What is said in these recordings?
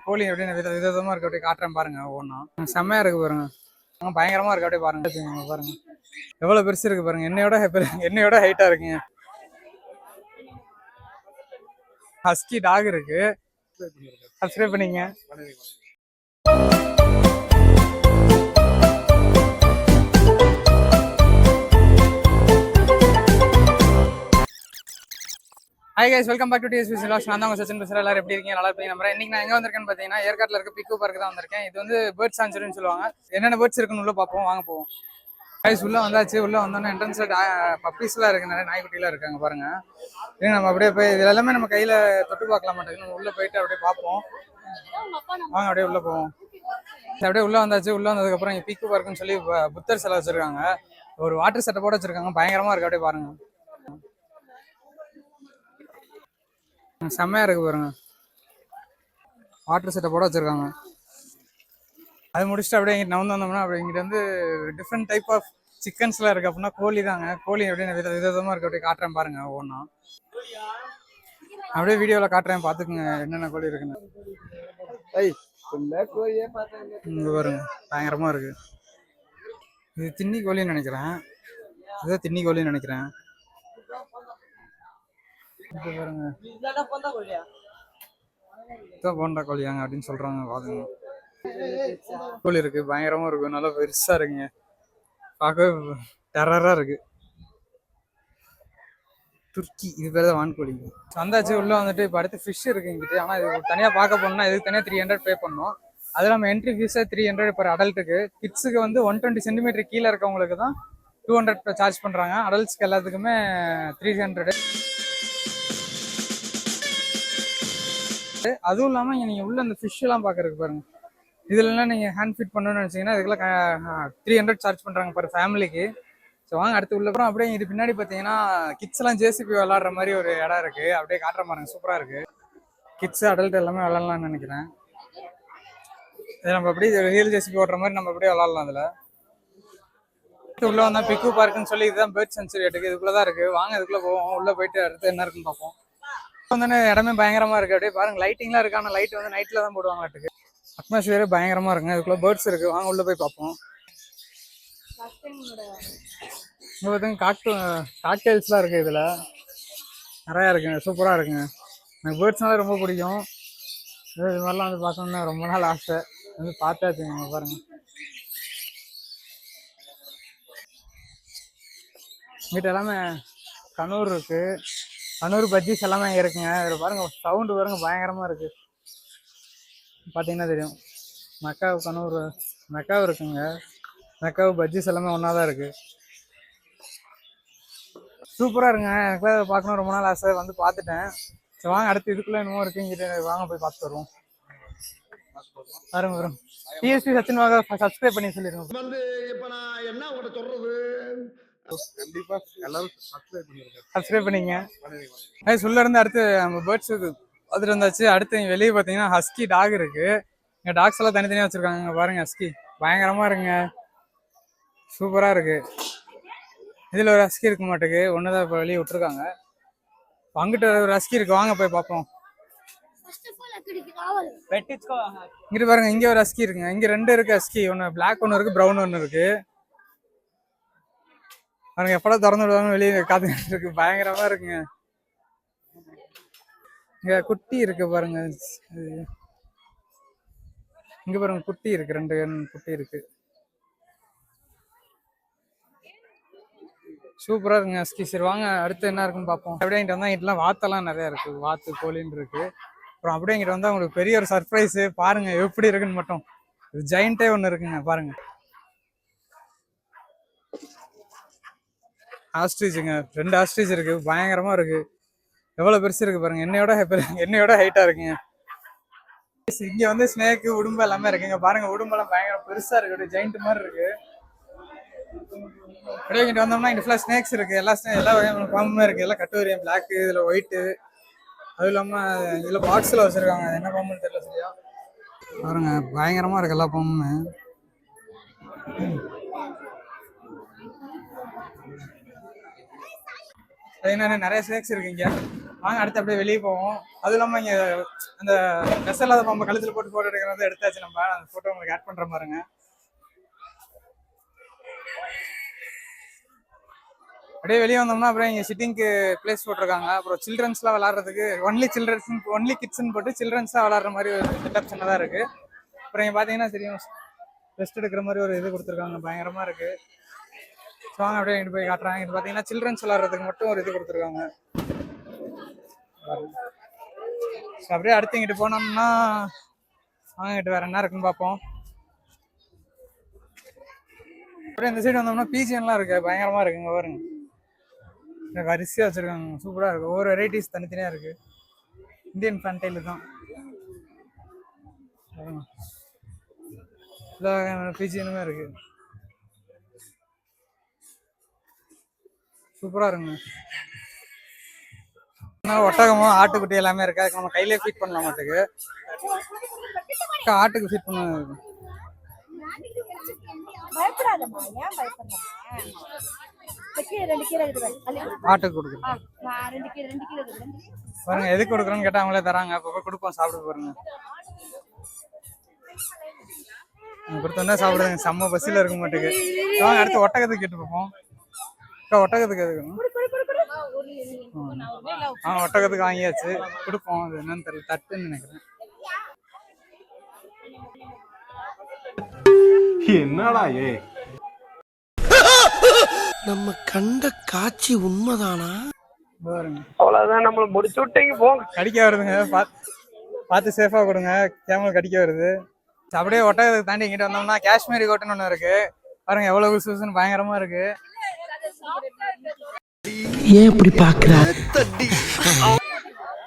கோழி எப்படின்னு விதவிதமா இருக்கு, அப்படியே காட்டுறேன் பாருங்க. ஒவ்வொன்றும் செம்மையா இருக்கு பாருங்க, பயங்கரமா இருக்கு. அப்படியே பாருங்க பாருங்க எவ்வளவு பெருசு இருக்கு பாருங்க. என்னையோட ஹைட்டா இருக்குங்க. ஹஸ்கி டாக் இருக்கு. சப்ஸ்கிரைப் பண்ணீங்க. Hi guys, welcome back to DSP Silas. நான் தான் உங்க சச்சின் பேசுகிறேன். எல்லாரும் எப்படி இருக்கீங்க? நல்லா இருப்பீங்க நம்புறேன். இன்னைக்கு நான் எங்கே வந்திருக்கேன்னு பார்த்தீங்கன்னா, ஏற்காட்டில் இருக்க பிக்கு பார்க்கு தான் வந்திருக்கேன். இது வந்து பேர்ட் சான்ச்சுரின்னு சொல்லுவாங்க. என்னென்ன பேர்ட்ஸ் இருக்குன்னு உள்ள பார்ப்போம், வாங்க போவோம். கைஸ் உள்ள வந்தாச்சு. உள்ள வந்தோன்னே என்ட்ரன்ஸில் பப்பீஸ்லாம் இருக்கு, நிறைய நாய்க்குட்டிலாம் இருக்காங்க பாருங்க. ஏன்னா நம்ம அப்படியே போய் இது எல்லாமே நம்ம கையில் தொட்டு பார்க்கலாம் மாட்டேங்குது. நம்ம உள்ள போயிட்டு அப்படியே பார்ப்போம். வாங்க அப்படியே உள்ள போவோம். அப்படியே உள்ள வந்தாச்சு. உள்ள வந்ததுக்கப்புறம் இங்கே பிக்கு பார்க்குன்னு சொல்லி புத்தர் சிலை வச்சிருக்காங்க. ஒரு வாட்டர் செட்டப்போட வச்சிருக்காங்க, பயங்கரமா இருக்கு. அப்படியே பாருங்க, செம்மையா இருக்கு பாருங்க. வாட்டர் செட்டப்போட வச்சிருக்காங்க. அது முடிச்சுட்டு அப்படியே இங்கிட்ட நவுந்து வந்தோம்னா, அப்படியே இங்கிட்ட வந்து டிஃப்ரெண்ட் டைப் ஆஃப் சிக்கன்ஸ்லாம் இருக்கு. அப்படின்னா கோழி தாங்க. கோழி எப்படின்னு விதவிதமா இருக்கு, அப்படியே காட்டுறேன் பாருங்க. ஒவ்வொன்றும் அப்படியே வீடியோவில் காட்டுறேன், பார்த்துக்குங்க என்னென்ன கோழி இருக்குன்னு. இங்க பாருங்க, பயங்கரமா இருக்கு. இது தின்னி கோழின்னு நினைக்கிறேன். இதுதான் தின்னி கோழின்னு நினைக்கிறேன். பாருங்க, போண்டா கோழியாங்க அப்படின்னு சொல்றாங்க. பாருங்க, கோழி இருக்கு, பயங்கரமா இருக்கு, நல்லா பெருசா இருக்குங்க, பார்க்கவே டெரரா இருக்கு. துர்க்கி, இது பேர் தான் வான்கோழி. வந்தாச்சு. உள்ள வந்துட்டு இப்போ அடுத்து ஃபிஷ் இருக்கு இங்கிட்ட. ஆனால் இது தனியாக பார்க்க போனோம்னா இதுக்கு தனியாக 300 பே பண்ணணும். அது இல்லாமல் என்ட்ரி ஃபீஸே 300 பர் அடல்ட்டுக்கு. கிட்ஸுக்கு வந்து 120 சென்டிமீட்டர் கீழே இருக்கவங்களுக்கு தான் 200 சார்ஜ் பண்ணுறாங்க. அடல்ட்ஸ்க்கு எல்லாத்துக்குமே 300. அதுவும் இல்லாமல் இங்கே நீங்கள் உள்ள இந்த ஃபிஷ் எல்லாம் பார்க்கறதுக்கு பாருங்க. இதுலலாம் நீங்கள் ஹேண்ட் ஃபிட் பண்ணணும்னு நினச்சிங்கன்னா இதுக்கெல்லாம் 300 சார்ஜ் பண்ணுறாங்க பர் ஃபேமிலிக்கு. ஸோ வாங்க அடுத்து உள்ள போகிறோம். அப்படியே இது பின்னாடி பார்த்தீங்கன்னா கிட்ஸ் எல்லாம் ஜேசிபி விளாட்ற மாதிரி ஒரு இடம் இருக்கு. அப்படியே காட்டுற பாருங்க, சூப்பராக இருக்கு. கிட்ஸ் அடல்ட் எல்லாமே விளாட்லாம்னு நினைக்கிறேன். இது நம்ம அப்படியே ரியல் ஜேசிபி ஓட்டுற மாதிரி நம்ம அப்படியே விளாட்லாம். அதில் உள்ள வந்தா பிக்கு பார்க்குன்னு சொல்லி இதுதான் பேர்ட் சென்ச்சுரி இருக்கு. இதுக்குள்ள தான் இருக்கு. வாங்க இதுக்குள்ள போவோம். உள்ள போயிட்டு அடுத்து என்ன இருக்குன்னு பார்ப்போம். வந்து இடமே பயங்கரமா இருக்கு. அப்படியே பாருங்க, லைட்டிங்லாம் இருக்கு. ஆனால் லைட் வந்து நைட்ல தான் போடுவாங்களாட்டுக்கு. அட்மாஸ்பியரே பயங்கரமா இருக்குங்க. இதுக்குள்ள பேர்ட்ஸ் இருக்கு. வாங்க உள்ள போய் பார்ப்போம். இங்க பார்த்தீங்கன்னா காக்டெயில்ஸ்லாம் இருக்கு. இதுல நிறையா இருக்குங்க, சூப்பரா இருக்குங்க. எனக்கு பேர்ட்ஸ்னாலே ரொம்ப பிடிக்கும். இது மாதிரிலாம் வந்து பார்க்கணும்னா ரொம்ப நாள் ஆசை. வந்து பார்த்தாச்சுங்க. பாருங்க, இங்கிட்ட எல்லாமே கனூர் இருக்கு. கனூர் பஜ்ஜிஸ் எல்லாமே இங்கே இருக்குங்க. இதில் பாருங்க, சவுண்டு பாருங்க, பயங்கரமா இருக்கு. பார்த்தீங்கன்னா தெரியும். மெக்காவ் இருக்குங்க. மெக்காவ் பஜ்ஜிஸ் எல்லாமே ஒன்றா தான் இருக்கு. சூப்பராக இருங்க. எனக்கு பார்க்கணும் ரொம்ப நாள் ஆசை, வந்து பார்த்துட்டேன். சரி வாங்க அடுத்து இதுக்குள்ளே என்னமோ இருக்குங்கிட்ட வாங்க போய் பார்த்து வருவோம். வரும் டிஎஸ்பி சச்சின் வாங்க சப்ஸ்கிரைப் பண்ணி சொல்லிடுங்க. வந்து இப்போ நான் என்ன உங்கள்கிட்ட சொல்றது, கண்டிப்பா எல்லாரும் சப்ஸ்கிரைப் பண்ணீங்க. உள்ள இருந்து அடுத்து நம்ம பேர்ட்ஸ் பார்த்துட்டு வந்தாச்சு. அடுத்து வெளியே பார்த்தீங்கன்னா ஹஸ்கி டாக் இருக்கு. இங்கே டாக்ஸ் எல்லாம் தனித்தனியாக வச்சிருக்காங்க. இங்கே பாருங்க, ஹஸ்கி பயங்கரமா இருக்குங்க, சூப்பரா இருக்கு. இதுல ஒரு ஹஸ்கி இருக்க மாட்டேங்குது, ஒண்ணுதான் இப்போ வெளியே விட்டுருக்காங்க. அங்கிட்ட ஒரு ஹஸ்கி இருக்கு, வாங்க போய் பார்ப்போம். இங்கிட்டு பாருங்க, இங்க ஒரு ஹஸ்கி இருக்குங்க. இங்க 2 இருக்கு ஹஸ்கி. ஒன்னு பிளாக் ஒன்னு இருக்கு, ப்ரௌன் ஒன்னு இருக்கு. பாருங்க, எப்படா திறந்து விடுவாங்க வெளியே காத்துக்கிட்டு இருக்கு. பயங்கரமா இருக்குங்க. இங்க குட்டி இருக்கு பாருங்க. இங்க பாருங்க, குட்டி இருக்கு, 2 குட்டி இருக்கு. சூப்பரா இருக்குங்க ஹஸ்கி. சரி வாங்க அடுத்து என்ன இருக்குன்னு பார்ப்போம். அப்படியே இங்கிட்ட வந்தா இங்கெல்லாம் வாத்தெல்லாம் நிறைய இருக்கு. வாத்து, கோழின்னு இருக்கு. அப்புறம் அப்படியே இங்கிட்ட வந்தா உங்களுக்கு பெரிய ஒரு சர்ப்ரைஸ். பாருங்க எப்படி இருக்குன்னு மட்டும். ஜெயண்டே ஒன்று இருக்குங்க பாருங்க. ஆஸ்ட்ரிச்சுங்க, 2 ஆஸ்ட்ரிச் இருக்கு, பயங்கரமா இருக்கு. எவ்வளவு பெருசு இருக்கு பாருங்க. என்னையோட ஹைட்டா இருக்குங்க. இங்க வந்து ஸ்னேக்கு, உடும்பு எல்லாமே இருக்குங்க. பாருங்க, உடும்பெல்லாம் பயங்கர பெருசா இருக்கு, ஜெயிண்ட் மாதிரி இருக்கு. அப்படியே இங்கிட்ட வந்தோம்னா இங்க ஃபுல்லா ஸ்னேக்ஸ் இருக்கு. எல்லா வகையான பாம்புமே இருக்கு. எல்லாம் கட்டுவரியம், பிளாக், இதுல ஒயிட்டு. அதுவும் இல்லாம இதுல பாக்ஸ்ல வச்சிருக்காங்க. என்ன பாம்புன்னு தெரியல சரியா. பாருங்க, பயங்கரமா இருக்கு எல்லா பாம்புமே. நிறைய ஸ்னேக்ஸ் இருக்கு இங்க. வாங்க அடுத்து அப்படியே வெளியே போவோம். அதுவும் இல்லாமல் இங்கே அந்த ட்ரெஸ் இல்லாத நம்ம கழுத்தில் போட்டு ஃபோட்டோ எடுக்கிறது எடுத்தாச்சு. நம்ம அந்த ஃபோட்டோ உங்களுக்கு ஆட் பண்ணுற பாருங்க. அப்படியே வெளியே வந்தோம்னா அப்புறம் இங்கே சிட்டிங்க்கு பிளேஸ் போட்டிருக்காங்க. அப்புறம் சில்ட்ரன்ஸ்லாம் விளாட்றதுக்கு ஒன்லி கிட்ஸ்ன்னு போட்டு சில்ட்ரன்ஸ்லாம் விளாட்ற மாதிரி ஒரு செட்டப் சின்னதாக இருக்குது. அப்புறம் இங்கே பார்த்தீங்கன்னா தெரியும் ரெஸ்ட் எடுக்கிற மாதிரி ஒரு இது கொடுத்துருக்காங்க, பயங்கரமாக இருக்குது. ஸோ வாங்க அப்படியே இங்கிட்டு போய் காட்டுறாங்க. இது பார்த்தீங்கன்னா சில்ட்ரன்ஸ் விளாட்றதுக்கு மட்டும் ஒரு இது கொடுத்துருக்காங்க. ஸோ அப்படியே அடுத்து இங்கிட்டு போனோம்னா வாங்கிட்டு வேற என்ன இருக்குன்னு பார்ப்போம். அப்படியே இந்த சைடு வந்தோம்னா பிஜிஎன்லாம் இருக்கு, பயங்கரமா இருக்குங்க பாருங்க. வரிசையா வச்சிருக்காங்க, சூப்பரா இருக்கு. ஒவ்வொரு வெரைட்டிஸ் தனித்தனியா இருக்கு. இந்தியன் ஃபேன்டைல் தான் பிஜிஎனுமே இருக்கு, சூப்பரா இருக்குங்க. ஒட்டகமும் ஆட்டுக்குட்டி எல்லாமே இருக்கு. அதுக்கு நம்ம கையிலே ஃபீட் பண்ணலாம். மாட்டுக்கு ஆட்டுக்கு ஃபீட் பண்ண ஆட்டுக்கு கொடுக்குறோம் பாருங்க. எதுக்கு கொடுக்குறோன்னு கேட்டா அவங்களே தராங்க. அப்போ கொடுப்போம், சாப்பிட பாருங்க. கொடுத்தோன்னா சாப்பிடுங்க. செம்ம பசியில இருக்க மாட்டுக்கு. வாங்க அடுத்து ஒட்டகத்துக்கு கேட்டு பார்ப்போம். ஒட்டகத்துக்கு எதுக்கு ஒட்டகத்துக்கு வாங்கியாச்சு, கொடுப்போம். அது என்னன்னு தெரியல, தட்டுன்னு நினைக்கிறேன். என்னடா ஏ நம்ம கண்ட காட்சி உண்மைதானா? அவ்வளவுதான், நம்மள முடிச்சு விட்டீங்க போங்க. கடிக்க வருதுங்க, பார்த்து சேஃபா கொடுங்க. கேமல் கடிக்க வருது. அப்படியே ஒட்டகத்துக்கு தாண்டி இங்கிட்ட வந்தோம்னா காஷ்மீரி கோட்டுன்னு ஒண்ணு இருக்கு பாருங்க. எவ்வளவு சூசன் பயங்கரமா இருக்கு. ஏன் இப்படி பாக்குற?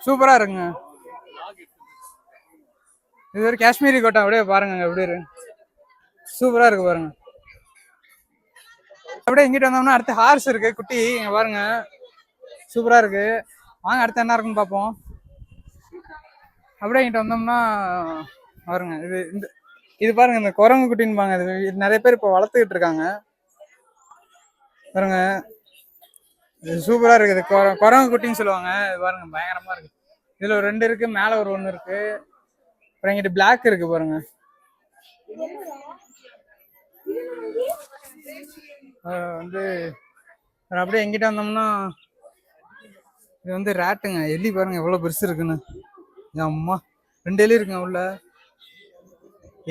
சூப்பரா இருக்குங்க. இது ஒரு காஷ்மீரி கோட்டை. அப்படியே பாருங்க எப்படி இருக்கு, சூப்பரா இருக்கு பாருங்க. அப்படியே இங்கிட்ட வந்தோம்னா அடுத்து ஹார்ஸ் இருக்கு, குட்டி. இங்க பாருங்க, சூப்பரா இருக்கு. வாங்க அடுத்து என்ன இருக்குன்னு பார்ப்போம். அப்படியே இங்கிட்ட வந்தோம்னா பாருங்க, இது பாருங்க, இந்த குரங்கு குட்டின்பாங்க. இது நிறைய பேர் இப்போ வளர்த்துக்கிட்டு இருக்காங்க பாருங்க. இது சூப்பரா இருக்குது, குரங்கு குட்டின்னு சொல்லுவாங்க. இது பாருங்க, பயங்கரமா இருக்கு. இதுல ஒரு 2 இருக்கு, மேல ஒரு 1 இருக்கு. அப்புறம் இங்கிட்ட பிளாக் இருக்கு பாருங்க. அப்படியே எங்கிட்ட வந்தோம்னா இது ரேட்டுங்க. எலி பாருங்க எவ்வளவு பெருசு இருக்குன்னு. அம்மா 2 எலி இருக்குங்க உள்ள.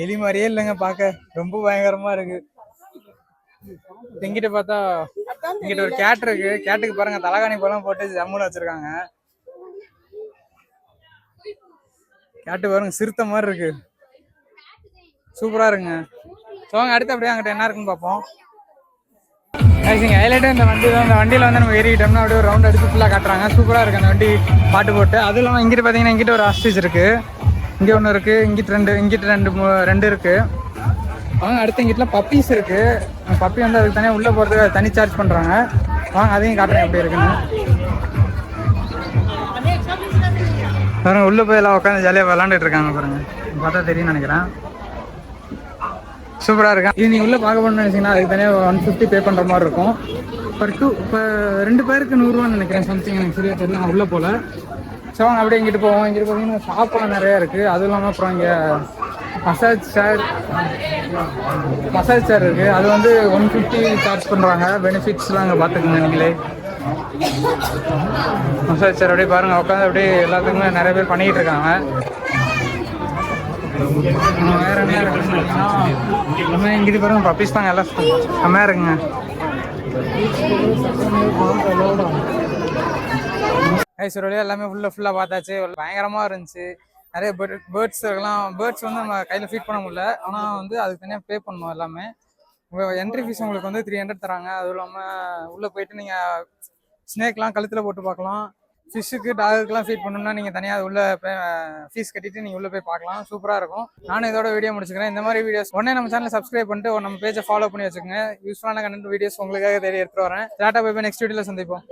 எலி மாதிரியே இல்லைங்க, பார்க்க ரொம்ப பயங்கரமா இருக்கு. எங்கிட்ட பார்த்தா இங்கிட்ட ஒரு கேட் இருக்கு. கேட்டுக்கு பாருங்க தலகாணி போலாம் போட்டு ஜம்முன்னு வச்சிருக்காங்க. கேட்டு பாருங்க சிறுத்தை மாதிரி இருக்கு, சூப்பரா இருக்குங்க. சோங்க அடுத்து அப்படியே அங்கிட்ட என்ன இருக்குன்னு பார்ப்போம். ஹைலைட்டா இந்த வண்டி தான். இந்த வண்டியில நம்ம ஏறிக்கிட்டோம்னா அப்படியே ஒரு ரவுண்ட் அடிச்சு ஃபுல்லா காட்டுறாங்க. சூப்பரா இருக்கு அந்த வண்டி, பாட்டு போட்டு. அதுவும் இல்லாமல் இங்கிட்ட பாத்தீங்கன்னா இங்கிட்ட ஒரு ஆஸ்ட்ரிச் இருக்கு, இங்க 1 இருக்கு, இங்கிட்ட 2 இருக்கு. வாங்க அடுத்து இங்கிட்ட பப்பீஸ் இருக்கு. பப்பி அதுக்கு தனியாக உள்ள போறதுக்கு தனி சார்ஜ் பண்றாங்க. வாங்க அதையும் காட்டுறேன் எப்படி இருக்குன்னு. பாருங்க உள்ள போய் எல்லாம் உட்காந்து ஜாலியாக விளாண்டுட்டு இருக்காங்க பாருங்க. பார்த்தா தெரியும்னு நினைக்கிறேன், சூப்பரா இருக்கா. இது நீங்க உள்ள பார்க்க போகணும்னு நினைச்சீங்கன்னா அதுக்கு தனியாக 150 பே பண்ற மாதிரி இருக்கும். இப்போ 2 பேருக்கு 100 ரூபான்னு நினைக்கிறேன், சம்திங் எனக்கு சரியா தெரியல, உள்ள போல. ஸோ அவங்க அப்படியே இங்கிட்டு போவோம். இங்கிட்டு பார்த்தீங்கன்னா ஷாப்லாம் நிறையா இருக்குது. அதுவும் இல்லாமல் அப்புறம் இங்கே மசாஜ் சேர் இருக்குது. அது 150 சார்ஜ் பண்ணுறாங்க. பெனிஃபிட்ஸ்லாம் அங்கே பார்த்துக்குங்க நீங்களே. மசாஜ் சேர் அப்படியே பாருங்கள், உட்காந்து அப்படியே எல்லாத்துக்குமே நிறைய பேர் பண்ணிக்கிட்டு இருக்காங்க. வேற என்ன இருக்குன்னா இங்கிட்டு பாருங்க பப்பீஸ் தாங்க எல்லாம் செம்மையாக இருக்குங்க. ஐஸ்வர்யா எல்லாமே ஃபுல்லாக பார்த்தாச்சு. பயங்கரமாக இருந்துச்சு. நிறைய பேர்ட்ஸ் இருக்கலாம். பேர்ட்ஸ் நம்ம கையில் ஃபீட் பண்ண முடியல, ஆனால் அதுக்கு தனியாக பே பண்ணணும் எல்லாமே. உங்கள் என்ட்ரி ஃபீஸ் உங்களுக்கு 300 தராங்க. அதுவும் இல்லாமல் உள்ளே போயிட்டு நீங்கள் ஸ்னேக்லாம் கழுத்தில் போட்டு பார்க்கலாம். ஃபிஷ்ஷுக்கு டாகுக்கெலாம் ஃபீட் பண்ணணும்னா நீங்கள் தனியாக உள்ளே ஃபீஸ் கட்டிட்டு நீங்கள் உள்ளே போய் பார்க்கலாம். சூப்பராக இருக்கும். நானும் இதோட வீடியோ முடிச்சுக்கிறேன். இந்த மாதிரி வீடியோஸ் உடனே நம்ம சேனலை சப்ஸ்கிரைப் பண்ணிட்டு நம்ம பேஜை ஃபாலோ பண்ணி வச்சுக்கோங்க. யூஸ்ஃபுல்லான கண்டென்ட் வீடியோஸ் உங்களுக்காக தேடி எடுத்துகிட்டு வரேன். Tata bye by. நெக்ஸ்ட் வீடியோவில் சந்திப்போம்.